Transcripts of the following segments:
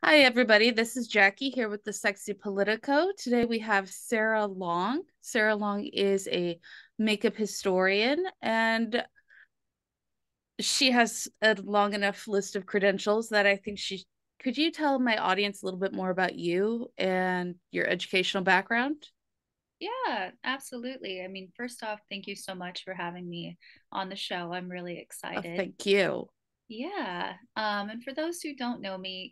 Hi, everybody. This is Jackie here with the Sexy Politico. Today we have Sara Long. Sara Long is a makeup historian, and she has a long enough list of credentials that I think she could you tell my audience a little bit more about you and your educational background? Yeah, absolutely. I mean, first off, thank you so much for having me on the show. I'm really Oh, excited. thank you. Yeah. And for those who don't know me,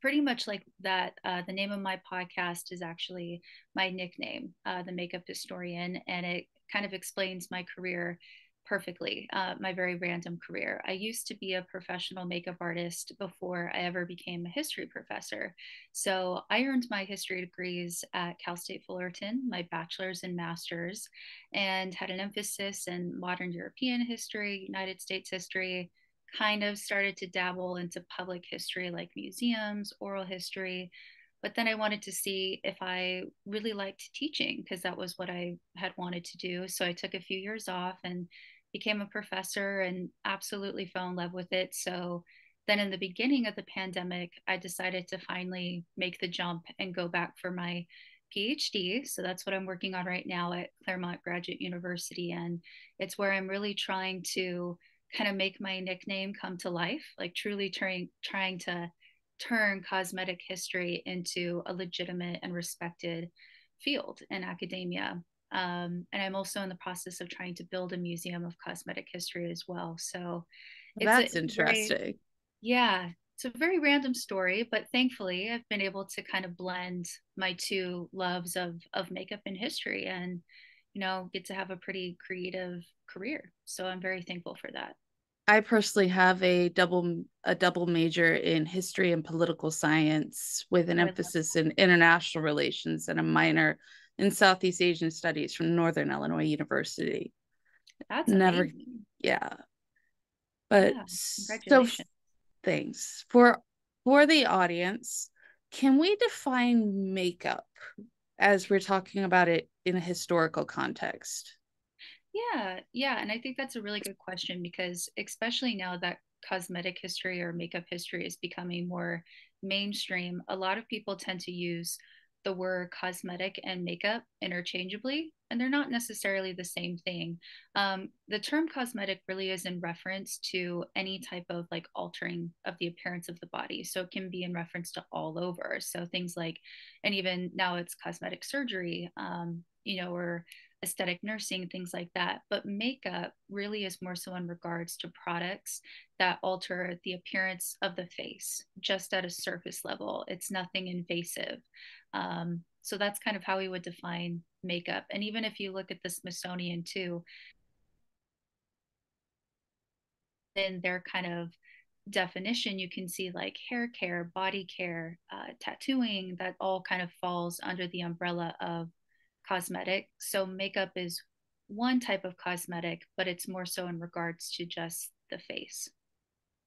pretty much like that, the name of my podcast is actually my nickname, the Makeup Historian, and it kind of explains my career perfectly, my very random career. I used to be a professional makeup artist before I ever became a history professor. So I earned my history degrees at Cal State Fullerton, my bachelor's and master's, and had an emphasis in modern European history, United States history, kind of started to dabble into public history like museums, oral history. But then I wanted to see if I really liked teaching because that was what I had wanted to do. So I took a few years off and became a professor and absolutely fell in love with it. So then in the beginning of the pandemic, I decided to finally make the jump and go back for my PhD. So that's what I'm working on right now at Claremont Graduate University. And it's where I'm really trying to kind of make my nickname come to life, like truly trying to turn cosmetic history into a legitimate and respected field in academia. And I'm also in the process of trying to build a museum of cosmetic history as well. So That's it's a very, interesting. yeah, it's a very random story, but thankfully I've been able to kind of blend my two loves of makeup and history and, get to have a pretty creative career. So I'm very thankful for that. I personally have a double major in history and political science with an Oh, I love emphasis in international relations and a minor in Southeast Asian studies from Northern Illinois University. That's Never, amazing. yeah. But Yeah, so congratulations. things for the audience, can we define makeup as we're talking about it in a historical context? Yeah, and I think that's a really good question because especially now that cosmetic history or makeup history is becoming more mainstream, a lot of people tend to use the word cosmetic and makeup interchangeably, and they're not necessarily the same thing. The term cosmetic really is in reference to any type of like altering of the appearance of the body. So it can be in reference to all over. So things like, and even now it's cosmetic surgery, or aesthetic nursing, things like that. But makeup really is more so in regards to products that alter the appearance of the face just at a surface level. It's nothing invasive. So that's kind of how we would define makeup. And even if you look at the Smithsonian too, in their kind of definition, you can see like hair care, body care, tattooing, that all kind of falls under the umbrella of cosmetic. So makeup is one type of cosmetic, but it's more so in regards to just the face.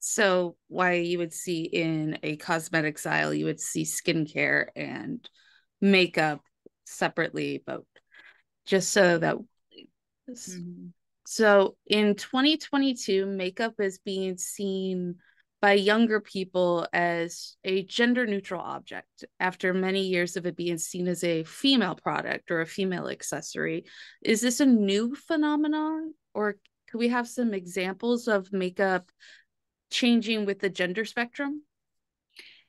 So why you would see in a cosmetics aisle, you would see skincare and makeup separately, but just so that Mm-hmm. so in 2022, makeup is being seen by younger people as a gender neutral object after many years of it being seen as a female product or a female accessory. Is this a new phenomenon, or could we have some examples of makeup changing with the gender spectrum?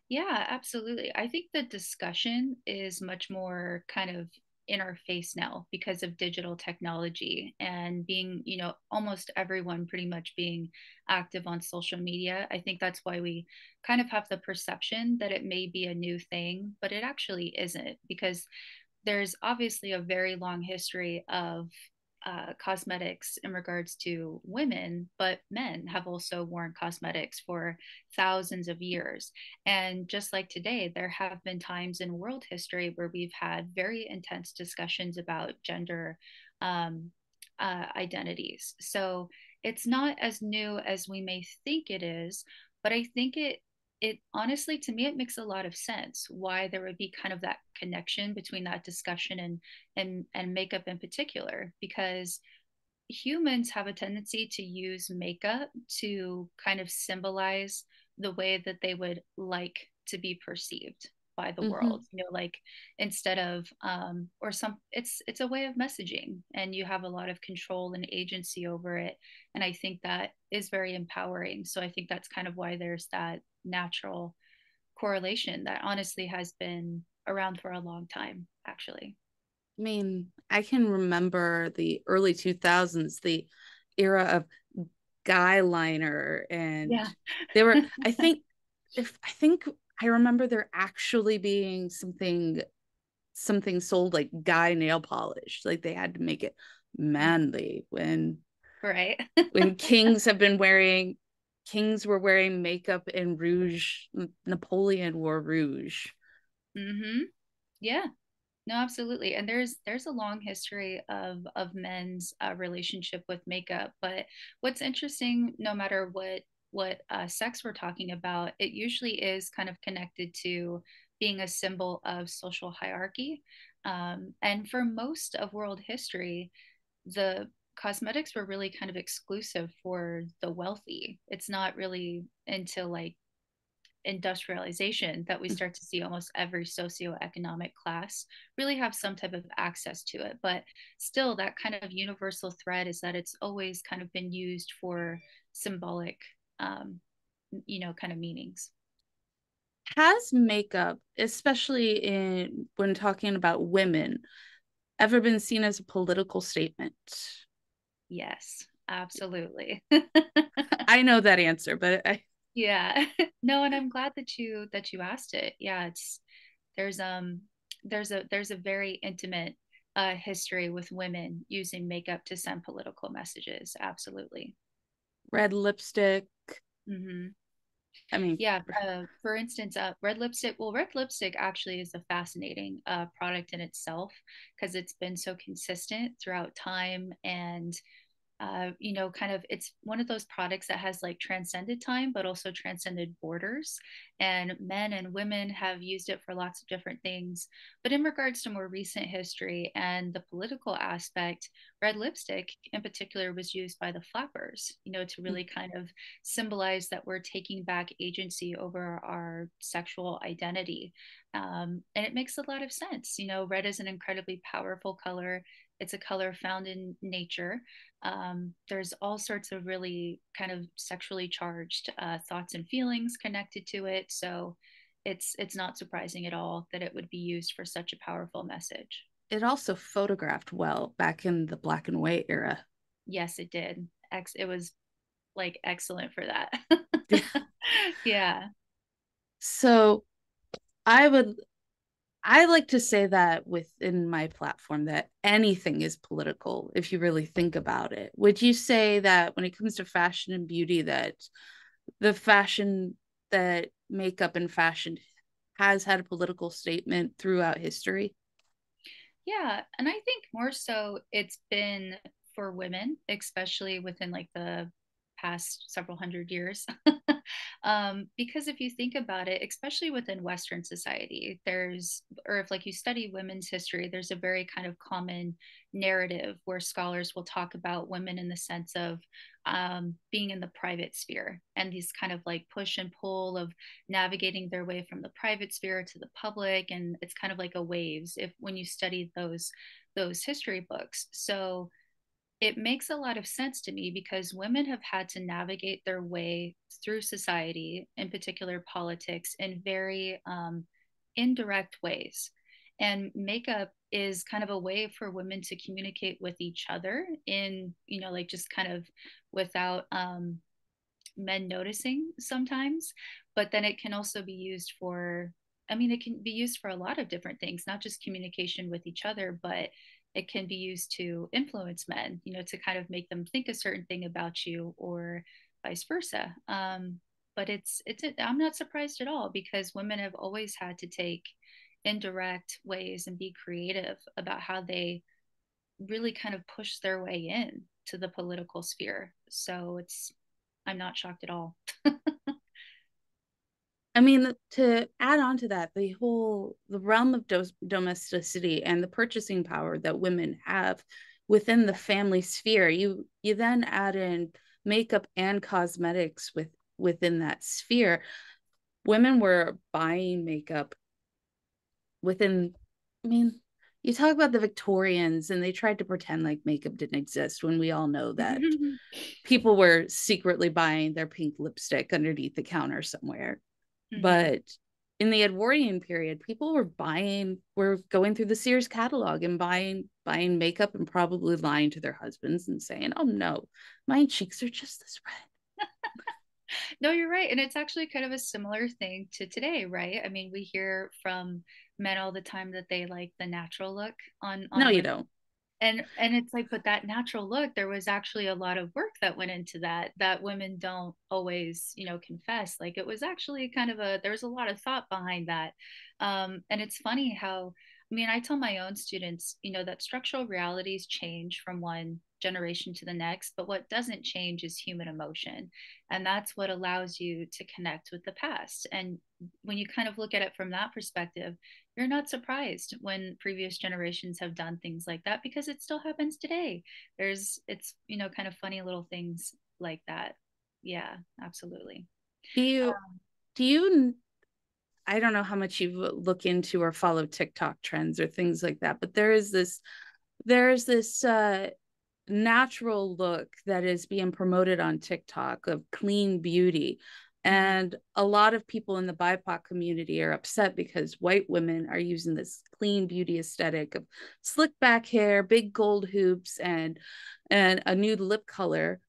Yeah, absolutely. I think the discussion is much more kind of in our face now because of digital technology and being, almost everyone pretty much being active on social media. I think that's why we kind of have the perception that it may be a new thing, but it actually isn't because there's obviously a very long history of cosmetics in regards to women, but men have also worn cosmetics for thousands of years. And just like today, there have been times in world history where we've had very intense discussions about gender identities. So it's not as new as we may think it is, but I think it honestly, to me, it makes a lot of sense why there would be kind of that connection between that discussion and makeup in particular, because humans have a tendency to use makeup to kind of symbolize the way that they would like to be perceived by the Mm-hmm. world, like instead of or some it's a way of messaging, and you have a lot of control and agency over it, and I think that is very empowering. So I think that's kind of why there's that natural correlation that honestly has been around for a long time, actually. I mean, I can remember the early 2000s, the era of guy liner, and Yeah. they were, I think I remember there actually being something sold like guy nail polish. Like they had to make it manly Right. when kings were wearing makeup and rouge. Napoleon wore rouge. Mm-hmm. Yeah. No, absolutely. And there's a long history of men's relationship with makeup. But what's interesting, no matter what sex we're talking about, it usually is kind of connected to being a symbol of social hierarchy. And for most of world history, the cosmetics were really kind of exclusive for the wealthy. It's not really until like industrialization that we start to see almost every socioeconomic class really have some type of access to it. But still, that kind of universal thread is that it's always kind of been used for symbolic, um, kind of meanings. Has makeup, especially in when talking about women, ever been seen as a political statement? Yes, absolutely. I know that answer, but Yeah. No, and I'm glad that you asked it. Yeah, there's there's a very intimate history with women using makeup to send political messages. Absolutely. red lipstick. Hmm. I mean, Yeah. For instance, red lipstick. Well, red lipstick actually is a fascinating product in itself because it's been so consistent throughout time, and kind of it's one of those products that has like transcended time, but also transcended borders. And men and women have used it for lots of different things. But in regards to more recent history and the political aspect, red lipstick in particular was used by the flappers, to really kind of symbolize that we're taking back agency over our sexual identity. And it makes a lot of sense. Red is an incredibly powerful color. It's a color found in nature. There's all sorts of really kind of sexually charged thoughts and feelings connected to it. So it's not surprising at all that it would be used for such a powerful message. it also photographed well back in the black and white era. Yes, it did. It was like excellent for that. Yeah. Yeah. So I would I like to say that within my platform that anything is political if you really think about it. Would you say that when it comes to fashion and beauty that the fashion that makeup and fashion has had a political statement throughout history? Yeah, and I think more so it's been for women, especially within like the past several hundred years. Because if you think about it, especially within Western society, or if like you study women's history, there's a very kind of common narrative where scholars will talk about women in the sense of being in the private sphere, and these kind of like push and pull of navigating their way from the private sphere to the public, and it's kind of like a waves if when you study those history books. So it makes a lot of sense to me because women have had to navigate their way through society, in particular politics, in very indirect ways. And makeup is kind of a way for women to communicate with each other in, like just kind of without men noticing sometimes. But then it can also be used for, I mean, it can be used for a lot of different things, not just communication with each other, but it can be used to influence men, to kind of make them think a certain thing about you or vice versa. But I'm not surprised at all because women have always had to take indirect ways and be creative about how they really kind of push their way in to the political sphere. So I'm not shocked at all. I mean, to add on to that, the realm of domesticity and the purchasing power that women have within the family sphere, you then add in makeup and cosmetics within that sphere, women were buying makeup within, I mean, you talk about the Victorians and they tried to pretend like makeup didn't exist when we all know that people were secretly buying their pink lipstick underneath the counter somewhere. Mm-hmm. But in the Edwardian period, people were going through the Sears catalog and buying makeup and probably lying to their husbands and saying, "Oh no, my cheeks are just this red." No, you're right. And it's actually kind of a similar thing to today, right? I mean, we hear from men all the time that they like the natural look No, on you women. don't. And it's like, but that natural look, there was actually a lot of work that went into that women don't always, confess. Like it was actually kind of there was a lot of thought behind that. And it's funny how, I mean, I tell my own students, that structural realities change from one generation to the next, but what doesn't change is human emotion. And that's what allows you to connect with the past. And when you kind of look at it from that perspective, you're not surprised when previous generations have done things like that because it still happens today. It's, kind of funny little things like that. Yeah, absolutely. Do you Um, do you I don't know how much you look into or follow TikTok trends or things like that, but there's this natural look that is being promoted on TikTok of clean beauty. mhm. And a lot of people in the BIPOC community are upset because white women are using this clean beauty aesthetic of slick back hair, big gold hoops, and a nude lip color,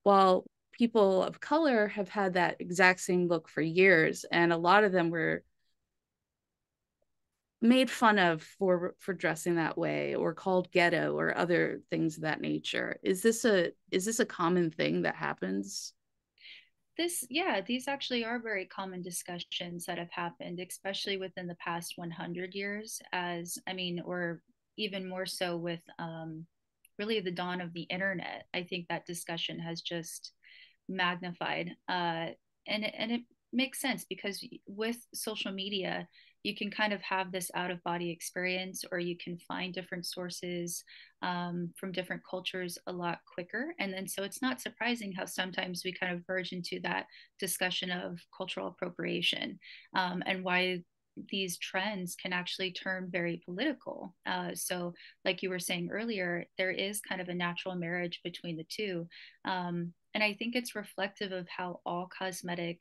while people of color have had that exact same look for years. And a lot of them were made fun of for dressing that way or called ghetto or other things of that nature. Is this a common thing that happens? Yeah, these actually are very common discussions that have happened, especially within the past 100 years, as I mean, or even more so with really the dawn of the internet. I think that discussion has just magnified. And it makes sense because with social media, you can kind of have this out of body experience, or you can find different sources from different cultures a lot quicker. And then so it's not surprising how sometimes we kind of verge into that discussion of cultural appropriation, and why these trends can actually turn very political. So, like you were saying earlier, there is kind of a natural marriage between the two. And I think it's reflective of how all cosmetic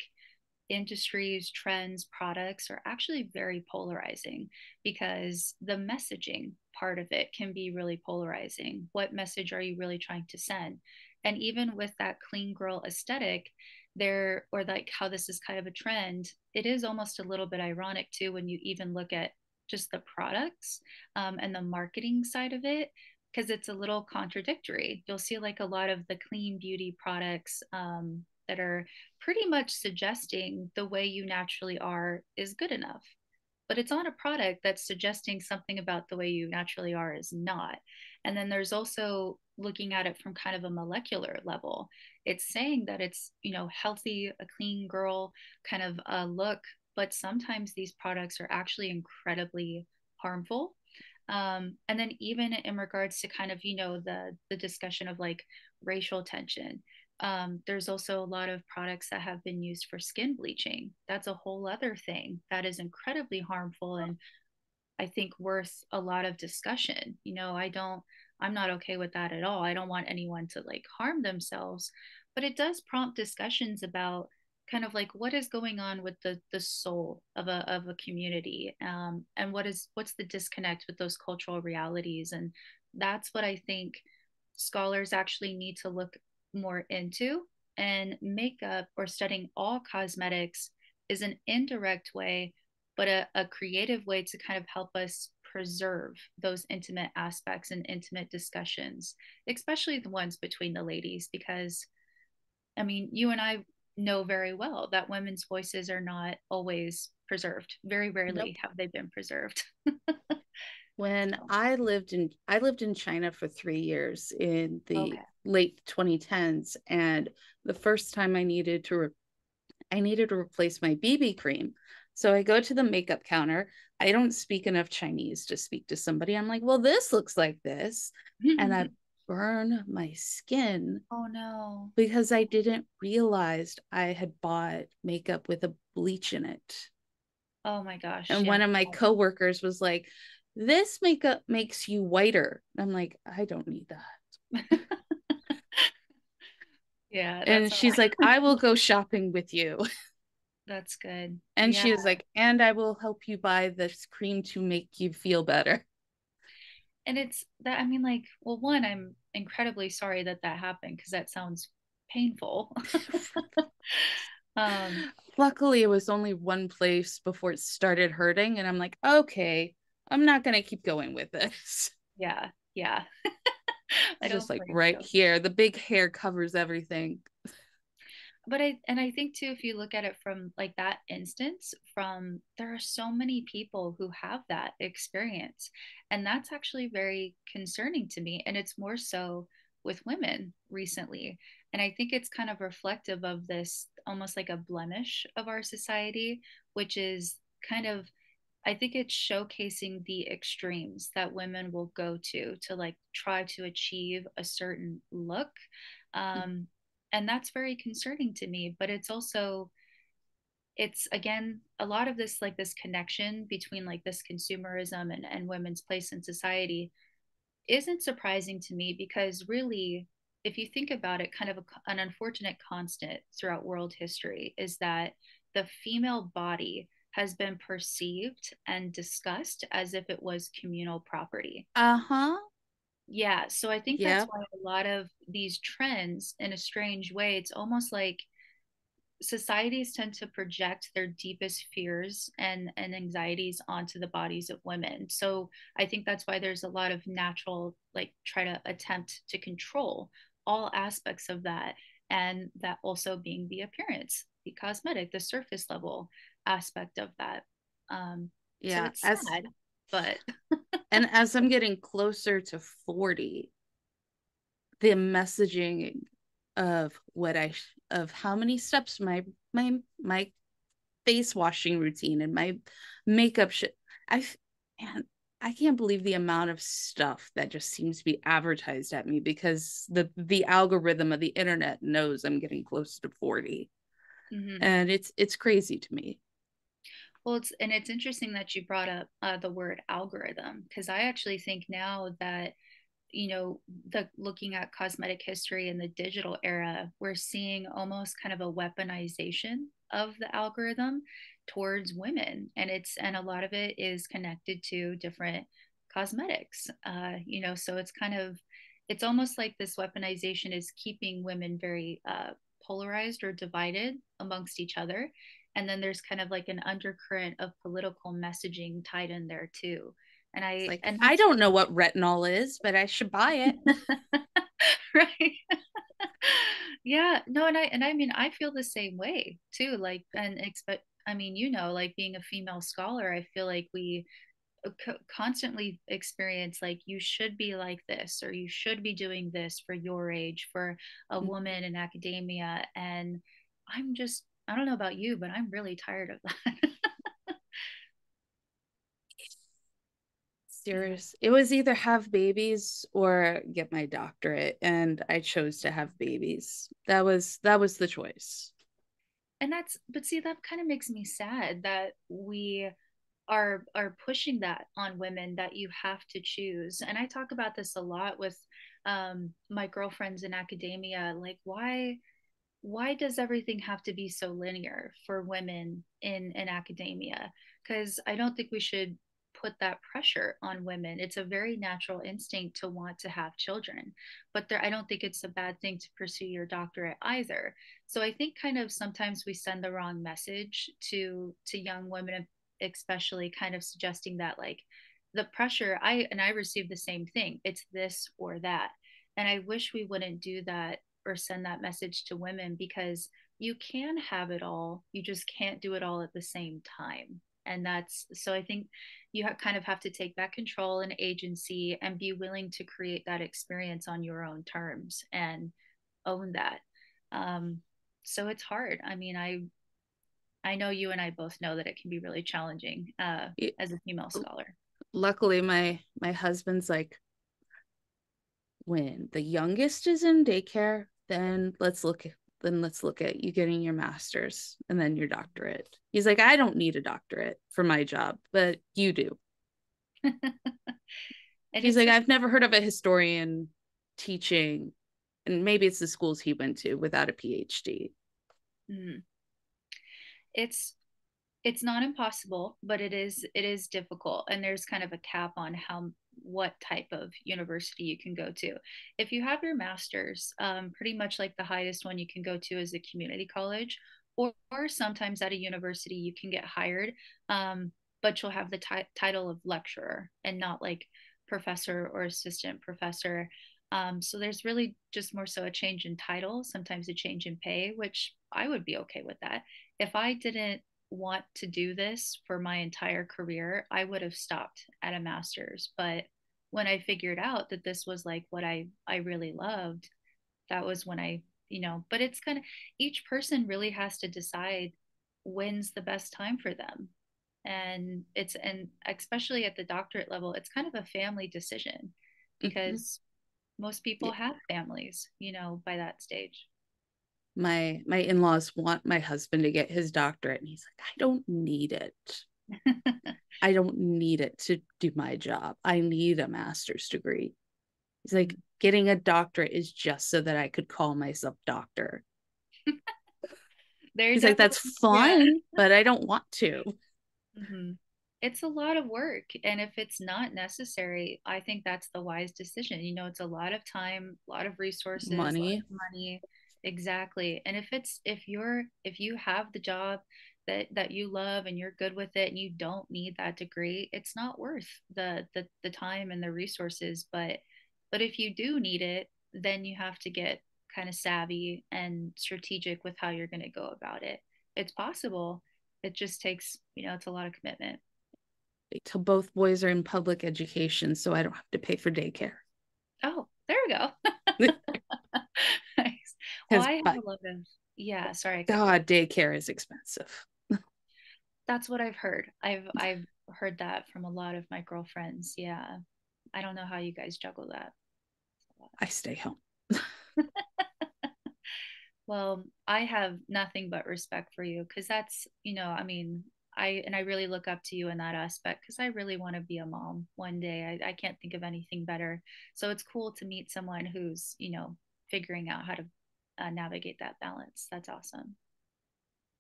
industries, trends, products are actually very polarizing because the messaging part of it can be really polarizing. What message are you really trying to send? And even with that clean girl aesthetic, there, or like how this is kind of a trend, it is almost a little bit ironic too when you even look at just the products, and the marketing side of it, because it's a little contradictory. You'll see like a lot of the clean beauty products, that are pretty much suggesting the way you naturally are is good enough. But it's on a product that's suggesting something about the way you naturally are is not. And then there's also looking at it from kind of a molecular level. It's saying that it's, healthy, a clean girl kind of look, but sometimes these products are actually incredibly harmful. And then even in regards to kind of, the discussion of like racial tension, there's also a lot of products that have been used for skin bleaching. That's a whole other thing that is incredibly harmful and I think worth a lot of discussion. I'm not okay with that at all. I don't want anyone to like harm themselves, but it does prompt discussions about kind of like what is going on with the soul of a community, and what's the disconnect with those cultural realities. And that's what I think scholars actually need to look more into. And makeup, or studying all cosmetics, is an indirect way, but a creative way to kind of help us preserve those intimate aspects and intimate discussions, especially the ones between the ladies. Because, I mean, you and I know very well that women's voices are not always preserved. Very rarely Nope. have they been preserved. When So, I lived in China for 3 years in the okay. late 2010s, and the first time I needed to replace my BB cream. So I go to the makeup counter. I don't speak enough Chinese to speak to somebody. I'm like, well, this looks like this. And burn my skin Oh no. because I didn't realize I had bought makeup with a bleach in it. Oh my gosh. And Yeah. one of my coworkers was like, "This makeup makes you whiter." I'm like, "I don't need that." Yeah, And that's she's like, "I will go shopping with you." that's good. And Yeah. she was like, "And I will help you buy this cream to make you feel better." And it's that, I mean, like, well, one, I'm incredibly sorry that that happened because that sounds painful. um, Luckily, it was only one place before it started hurting. And I'm like, okay, I'm not going to keep going with this. yeah, yeah. I It's just don't like blame right you. here. The big hair covers everything. But I think too, if you look at it from like that instance, from there are so many people who have that experience, and that's actually very concerning to me, and it's more so with women recently. And I think it's kind of reflective of this almost like a blemish of our society, which is kind of, I think it's showcasing the extremes that women will go to like try to achieve a certain look. Um, and that's very concerning to me, but it's also, it's again a lot of this, like this connection between like this consumerism and women's place in society isn't surprising to me, because really, if you think about it, kind of an unfortunate constant throughout world history is that the female body has been perceived and discussed as if it was communal property. Uh-huh. Yeah, so I think that's Yep. why a lot of these trends, in a strange way, it's almost like societies tend to project their deepest fears and anxieties onto the bodies of women. So I think that's why there's a lot of natural, like, try to attempt to control all aspects of that. And that also being the appearance, the cosmetic, the surface level aspect of that. Um, so Yeah. it's sad, but As I'm getting closer to 40, the messaging of of how many steps my face washing routine and my makeup shit. I man, I can't believe the amount of stuff that just seems to be advertised at me because the algorithm of the internet knows I'm getting close to 40. mhm. And it's crazy to me. Well, it's interesting that you brought up the word algorithm, because I actually think now that, you know, the looking at cosmetic history in the digital era, we're seeing almost kind of a weaponization of the algorithm towards women, and a lot of it is connected to different cosmetics. You know, so it's kind of, it's almost like this weaponization is keeping women very polarized or divided amongst each other. And then there's kind of like an undercurrent of political messaging tied in there too. It's like And I that's don't know what retinol is, but I should buy it. right. Yeah, no, and I mean, I feel the same way too, like, and expect, I mean, you know, like being a female scholar, I feel like we constantly experience like, you should be like this, or you should be doing this for your age, for a woman in academia. And I'm just, I don't know about you, but I'm really tired of that. Yeah. Serious. It was either have babies or get my doctorate, and I chose to have babies. That was the choice. And that's, but see, that kind of makes me sad that we are pushing that on women, that you have to choose. And I talk about this a lot with my girlfriends in academia, like, why does everything have to be so linear for women in academia? Because I don't think we should put that pressure on women. It's a very natural instinct to want to have children, but I don't think it's a bad thing to pursue your doctorate either. So I think kind of sometimes we send the wrong message to young women, especially kind of suggesting that, like, the pressure, I receive the same thing, it's this or that. And I wish we wouldn't do that or send that message to women, because you can have it all, you just can't do it all at the same time. And that's, so I think you kind of have to take that control and agency and be willing to create that experience on your own terms and own that. um, so it's hard. I mean, I know you and I both know that it can be really challenging It- as a female scholar. Luckily, my husband's like, when the youngest is in daycare, then let's look at you getting your master's and then your doctorate. He's like, I don't need a doctorate for my job, but you do. And He's it's like, so I've never heard of a historian teaching, and maybe it's the schools he went to, without a PhD. mm, it's it's not impossible, but it is difficult, and there's kind of a cap on how what type of university you can go to. If you have your master's, pretty much like the highest one you can go to is a community college, or sometimes at a university you can get hired, but you'll have the title of lecturer and not like professor or assistant professor. So there's really just more so a change in title, sometimes a change in pay, which I would be okay with that. If I didn't want to do this for my entire career, I would have stopped at a master's. But when I figured out that this was like what I really loved, that was when but it's kind of, each person really has to decide when's the best time for them. And especially at the doctorate level, it's kind of a family decision Mm-hmm. because most people Yeah. have families, by that stage. My in-laws want my husband to get his doctorate, and he's like, I don't need it. I don't need it to do my job. I need a master's degree. He's like, getting a doctorate is just so that I could call myself doctor. They're He's like, that's definitely, yeah. fun, but I don't want to. Hmm. It's a lot of work. And if it's not necessary, I think that's the wise decision. It's a lot of time, a lot of resources, a lot Money. of money. Exactly. And if you have the job that you love and you're good with it and you don't need that degree, it's not worth the time and the resources. But if you do need it, then you have to get kind of savvy and strategic with how you're going to go about it. It's possible. It just takes, it's a lot of commitment. Till both boys are in public education, so I don't have to pay for daycare. Oh, there we go. Nice. Well, Because I have by a lot of, yeah, sorry, I cut you off. God, daycare is expensive. That's what I've heard. I've heard that from a lot of my girlfriends. Yeah. I don't know how you guys juggle that. I stay home. Well, I have nothing but respect for you because that's, I mean, I really look up to you in that aspect because I really want to be a mom one day. I can't think of anything better. So it's cool to meet someone who's, figuring out how to navigate that balance. That's awesome.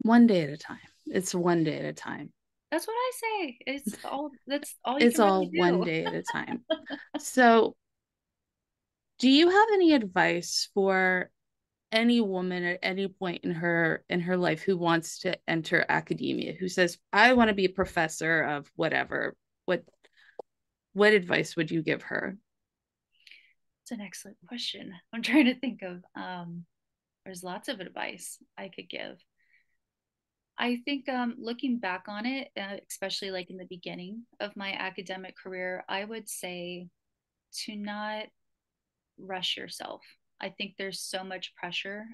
One day at a time. It's one day at a time. That's what I say. That's all you It's can all really one do. day at a time. So, do you have any advice for any woman at any point in her life who wants to enter academia, who says, I want to be a professor of whatever? What advice would you give her? It's an excellent question. I'm trying to think of there's lots of advice I could give. I think looking back on it, especially like in the beginning of my academic career, I would say to not rush yourself. I think there's so much pressure,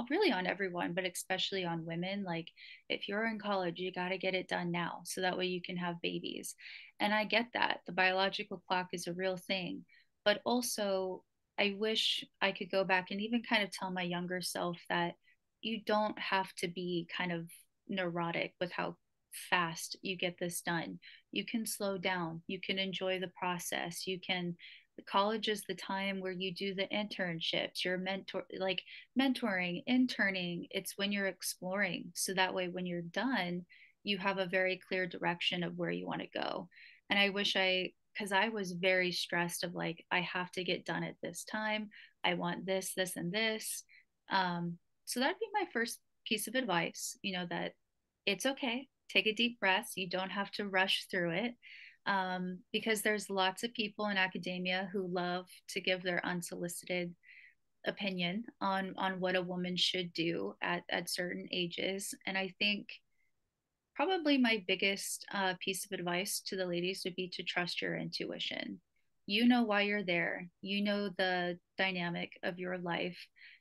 really on everyone, but especially on women. Like, if you're in college, you got to get it done now so that way you can have babies. And I get that. The biological clock is a real thing. But also, I wish I could go back and even kind of tell my younger self that you don't have to be kind of neurotic with how fast you get this done. You can slow down, you can enjoy the process, you can, college is the time where you do the internships, your mentoring, interning. It's when you're exploring, so that way when you're done you have a very clear direction of where you want to go. And I wish I because I was very stressed of like, I have to get done at this time, I want this and this. So that'd be my first piece of advice, that it's okay, take a deep breath, you don't have to rush through it, because there's lots of people in academia who love to give their unsolicited opinion on what a woman should do at certain ages. And I think probably my biggest piece of advice to the ladies would be to trust your intuition. You know why you're there. You know the dynamic of your life.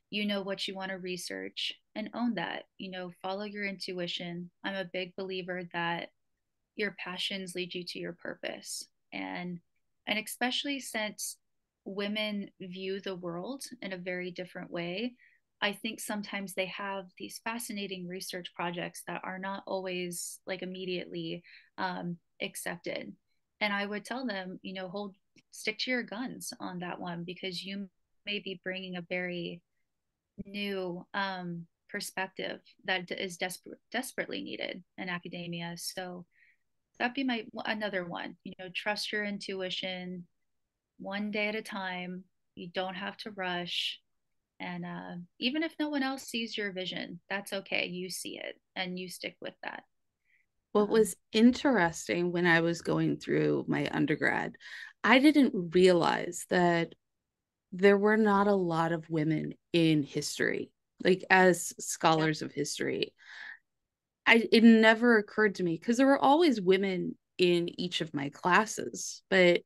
You know what you want to research and own that. Follow your intuition. I'm a big believer that your passions lead you to your purpose. And especially since women view the world in a very different way. I think sometimes they have these fascinating research projects that are not always like immediately accepted. And I would tell them, stick to your guns on that one, because you may be bringing a very new perspective that is desperately needed in academia. So that'd be my another one. Trust your intuition, one day at a time. You don't have to rush. And even if no one else sees your vision, that's okay. You see it and you stick with that. What Um, was interesting when I was going through my undergrad, I didn't realize that there were not a lot of women in history, like as yeah, scholars of history. It never occurred to me because there were always women in each of my classes, but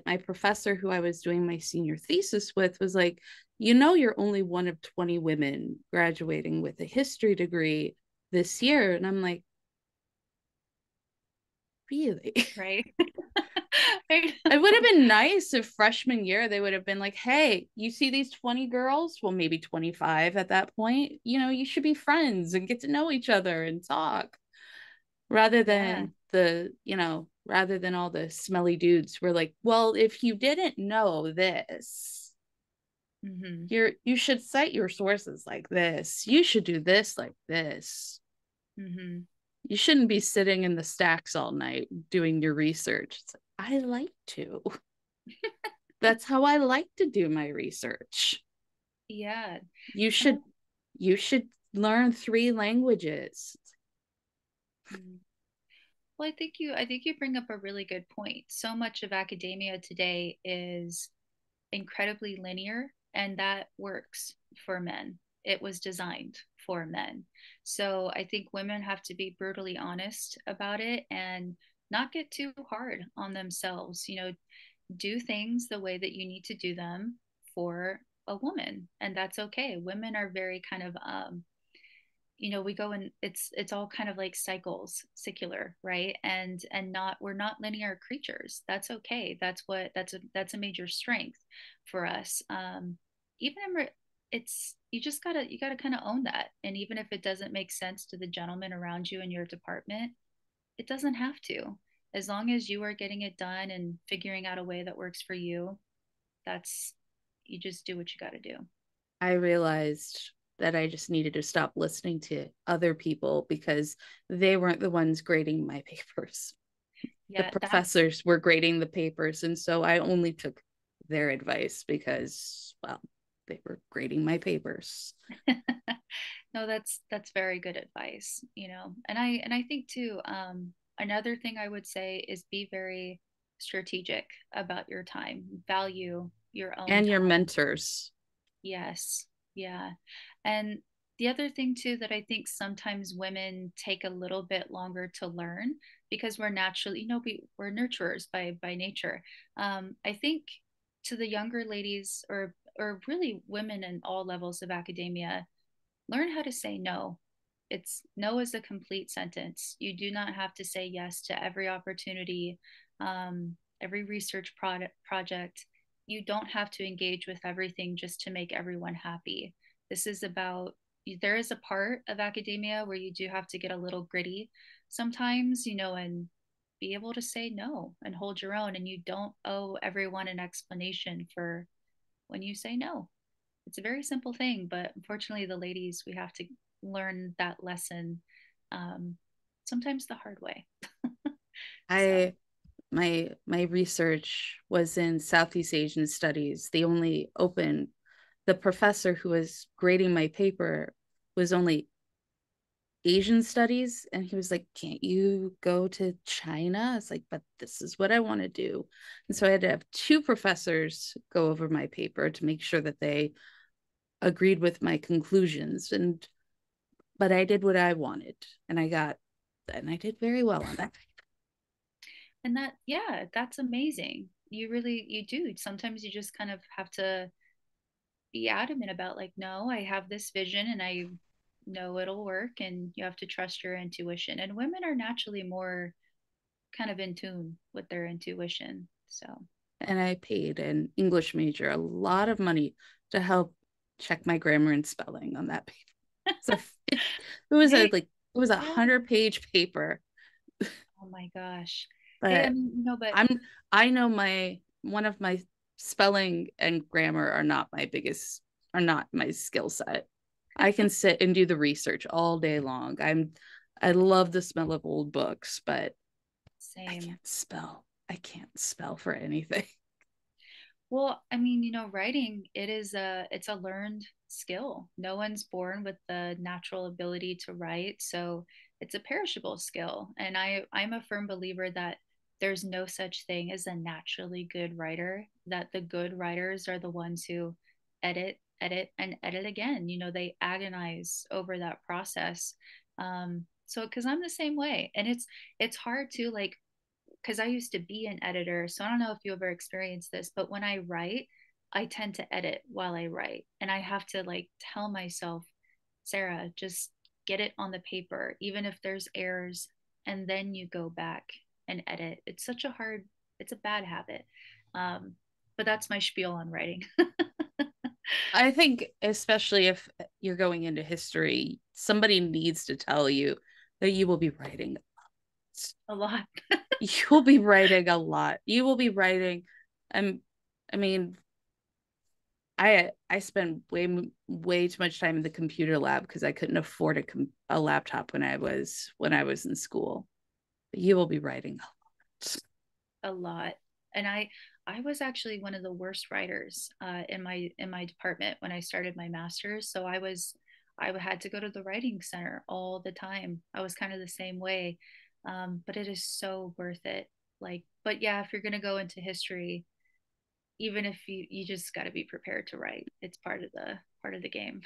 my professor who I was doing my senior thesis with was like, you're only one of 20 women graduating with a history degree this year. And I'm like, really? right. It would have been nice if freshman year they would have been like, hey, you see these 20 girls? Well, maybe 25 at that point. You should be friends and get to know each other and talk rather Yeah. than rather than all the smelly dudes who are like, well, if you didn't know this, Mm-hmm. you should cite your sources like this. You should do this like this. Mm-hmm. You shouldn't be sitting in the stacks all night doing your research. It's like, I like to. That's how I like to do my research. Yeah. You And should you should learn three languages. well, I think you bring up a really good point. So much of academia today is incredibly linear, and that works for men. It was designed for men. So I think women have to be brutally honest about it and not get too hard on themselves. Do things the way that you need to do them for a woman, and that's okay. Women are very kind of we go and it's all kind of like cycles, secular, right? And not we're not linear creatures. That's okay. That's a major strength for us. Even in, it's you gotta kind of own that. And even if it doesn't make sense to the gentleman around you in your department, it doesn't have to. As long as you are getting it done and figuring out a way that works for you, that's you just do what you got to do. I realized that I just needed to stop listening to other people because they weren't the ones grading my papers. The Yeah, that's professors were grading the papers. And so I only took their advice because, well, they were grading my papers. no, that's very good advice, and I think too, another thing I would say is be very strategic about your time, value your own And your time. mentors. Yes. Yeah. And the other thing too that I think sometimes women take a little bit longer to learn, because we're naturally, we're nurturers by nature. I think to the younger ladies, or really women in all levels of academia, learn how to say no. It's no is a complete sentence. You do not have to say yes to every opportunity, every research project. You don't have to engage with everything just to make everyone happy. This is about, there is a part of academia where you do have to get a little gritty sometimes, and be able to say no and hold your own. And you don't owe everyone an explanation for when you say no. It's a very simple thing, but unfortunately, the ladies, we have to learn that lesson, um, sometimes the hard way. So, I my research was in Southeast Asian studies. The professor who was grading my paper was only Asian studies. And he was like, can't you go to China? It's like, but this is what I want to do. And so I had to have two professors go over my paper to make sure that they agreed with my conclusions. But I did what I wanted and I did very well on that. and yeah, that's amazing. You do. Sometimes you just kind of have to be adamant about, like, no, I have this vision and I know it'll work, and you have to trust your intuition. And women are naturally more kind of in tune with their intuition. So, and I paid an English major a lot of money to help check my grammar and spelling on that paper. So it was a Hey, like it was a yeah. 100-page paper, Oh my gosh. Hey, I but mean, no, but I know my one of my spelling and grammar are not my skill set. I can sit and do the research all day long. I love the smell of old books, but I same. can't spell. I can't spell for anything. Well, I mean, writing, it's a learned skill. No one's born with the natural ability to write, so it's a perishable skill. And I'm a firm believer that there's no such thing as a naturally good writer, that the good writers are the ones who and edit again. They agonize over that process. So because I'm the same way. And it's hard to like because I used to be an editor. So I don't know if you ever experienced this, but when I write, I tend to edit while I write. And I have to like tell myself, Sara, just get it on the paper, even if there's errors, and then you go back and edit. It's a bad habit. Um, but that's my spiel on writing. I think, especially if you're going into history, somebody needs to tell you that you will be writing. A lot. You will be writing a lot. You will be writing. I'm, I mean, I spent way too much time in the computer lab because I couldn't afford a laptop when I was in school. You will be writing a lot. A lot. And I was actually one of the worst writers in my department when I started my master's. So I had to go to the writing center all the time. I was kind of the same way, but it is so worth it. Like, but yeah, if you're gonna go into history, even if you just got to be prepared to write. It's part of the game.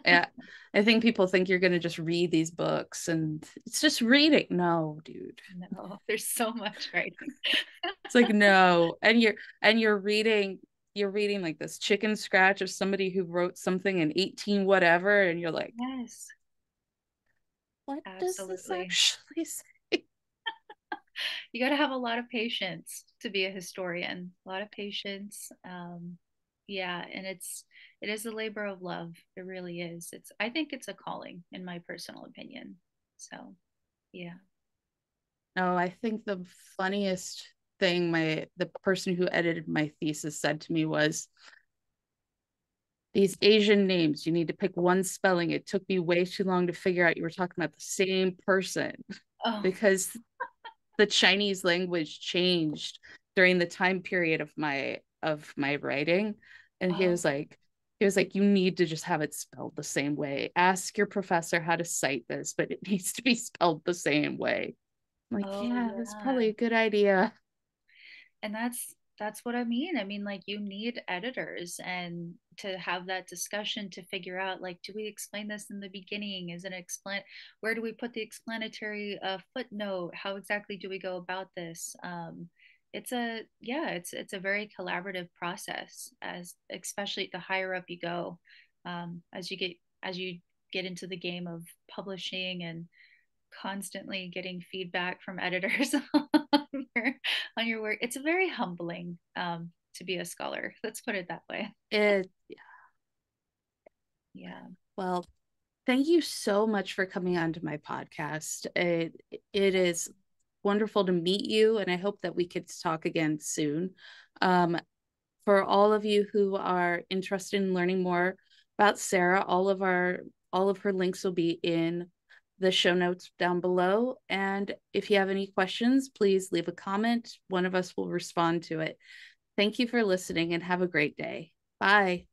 Yeah, I think people think you're going to just read these books and it's just reading. No, dude. No, there's so much writing. It's like no, and you're reading like this chicken scratch of somebody who wrote something in 18 whatever, and you're like, Yes, what does this absolutely. actually say? You got to have a lot of patience to be a historian. A lot of patience. Yeah, and it is a labor of love. It really is. I think it's a calling, in my personal opinion. So, yeah. No, I think the funniest thing the person who edited my thesis said to me was, these Asian names, you need to pick one spelling. It took me way too long to figure out you were talking about the same person Oh, because the Chinese language changed during the time period of my writing. And oh, he was like, you need to just have it spelled the same way. Ask your professor how to cite this, but it needs to be spelled the same way. I'm like, oh, yeah, that's yeah. probably a good idea. And that's what I mean. I mean, like you need editors and to have that discussion to figure out like, do we explain this in the beginning? Is it explain where do we put the explanatory footnote? How exactly do we go about this? It's a very collaborative process as especially the higher up you go, as you get into the game of publishing and constantly getting feedback from editors on your, on your work. It's very humbling to be a scholar. Let's put it that way. It Yeah. well, thank you so much for coming on to my podcast. It is wonderful to meet you, and I hope that we could talk again soon. Um, for all of you who are interested in learning more about Sara, all of her links will be in the show notes down below. And if you have any questions, please leave a comment. One of us will respond to it. Thank you for listening and have a great day. Bye.